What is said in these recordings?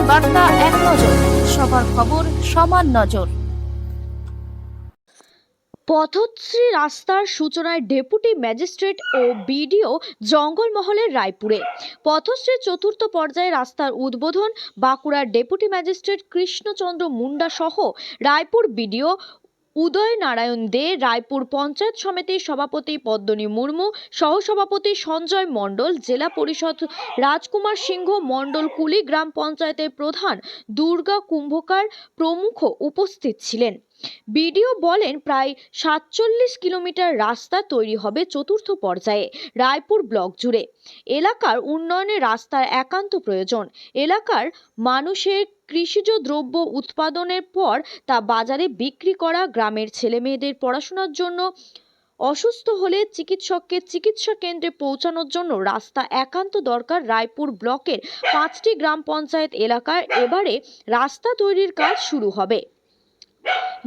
বার্তা এক নজর, সবার খবর সমান নজর। পথশ্রী রাস্তার সূচনায় ডেপুটি ম্যাজিস্ট্রেট ও বিডিও জঙ্গলমহলের রায়পুরে। পথশ্রীর চতুর্থ পর্যায়ে রাস্তার উদ্বোধন বাঁকুড়ার ডেপুটি ম্যাজিস্ট্রেট কৃষ্ণচন্দ্র মুন্ডা সহ রায়পুর বিডিও উদয় নারায়ণ দে, রায়পুর পঞ্চায়েত সমিতির সভাপতি পদ্মনী মুর্মু, সহসভাপতি সঞ্জয় মণ্ডল, জেলা পরিষদ রাজকুমার সিংহ মণ্ডল, কুলি গ্রাম পঞ্চায়েতের প্রধান দুর্গা কুম্ভকার প্রমুখ উপস্থিত ছিলেন। বিডিও বলেন, প্রায় ৪৭ কিলোমিটার রাস্তা তৈরি হবে চতুর্থ পর্যায়ে রায়পুর ব্লক জুড়ে। এলাকার উন্নয়নে রাস্তার একান্ত প্রয়োজন। এলাকার মানুষের কৃষিজ দ্রব্য উৎপাদনের পর তা বাজারে বিক্রি করা, গ্রামের ছেলেমেয়েদের পড়াশোনার জন্য, অসুস্থ হলে চিকিৎসককে চিকিৎসা কেন্দ্রে পৌঁছানোর জন্য রাস্তা একান্ত দরকার। রায়পুর ব্লকের 5টি গ্রাম পঞ্চায়েত এলাকায় এবারে রাস্তা তৈরির কাজ শুরু হবে।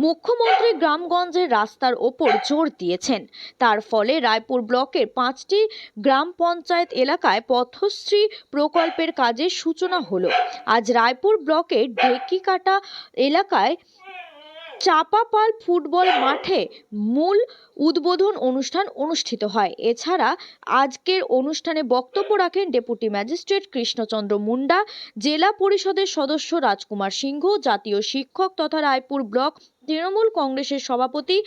মুখ্যমন্ত্রী গ্রামগঞ্জের রাস্তার ওপর জোর দিয়েছেন। তার ফলে রায়পুর ব্লকের 5টি গ্রাম পঞ্চায়েত এলাকায় পথশ্রী প্রকল্পের কাজের সূচনা হলো। আজ রায়পুর ব্লকের ঢেকিকাটা এলাকায় চাপাপাল ফুটবল মাঠে মূল উদ্বোধন অনুষ্ঠান অনুষ্ঠিত হয়। এছাড়া আজকের অনুষ্ঠানে বক্তব্য রাখেন ডেপুটি ম্যাজিস্ট্রেট কৃষ্ণচন্দ্র মুন্ডা, জেলা পরিষদের সদস্য রাজকুমার সিংহ, জাতীয় শিক্ষক তথা রায়পুর ব্লক তৃণমূল কংগ্রেসের সভাপতি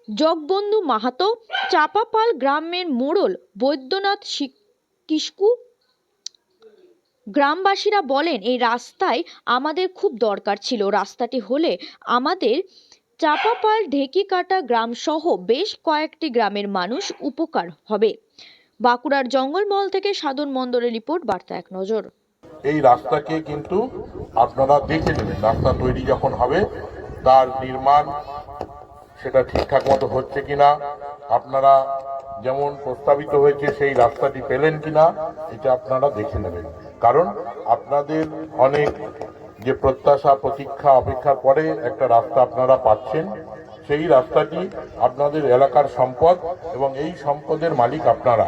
জগবন্ধু মাহাতো, চাপাপাল গ্রামের মোড়ল বৈদ্যনাথ কিস্কু। গ্রামবাসীরা বলেন, এই রাস্তায় আমাদের খুব দরকার ছিল। রাস্তাটি হলে আমাদের চাপাপাল ঢেকিকাটা গ্রাম সহ বেশ কয়েকটি গ্রামের মানুষ উপকার হবে। বাঁকুড়ার জঙ্গলমহল থেকে সাধন মণ্ডলের রিপোর্ট, বার্তা এক নজর। এই রাস্তাকে কিন্তু আপনারা দেখে নেবেন, রাস্তা তৈরি যখন হবে তার নির্মাণ সেটা ঠিকঠাক মতো হচ্ছে কিনা, আপনারা যেমন প্রস্তাবিত হয়েছে সেই রাস্তাটি পেলেন কিনা, এটা আপনারা দেখে নেবেন। কারণ আপনাদের অনেক যে প্রত্যাশা, প্রতীক্ষা, অপেক্ষার পরে একটা রাস্তা আপনারা পাচ্ছেন, সেই রাস্তাটি আপনাদের এলাকার সম্পদ এবং এই সম্পদের মালিক আপনারা।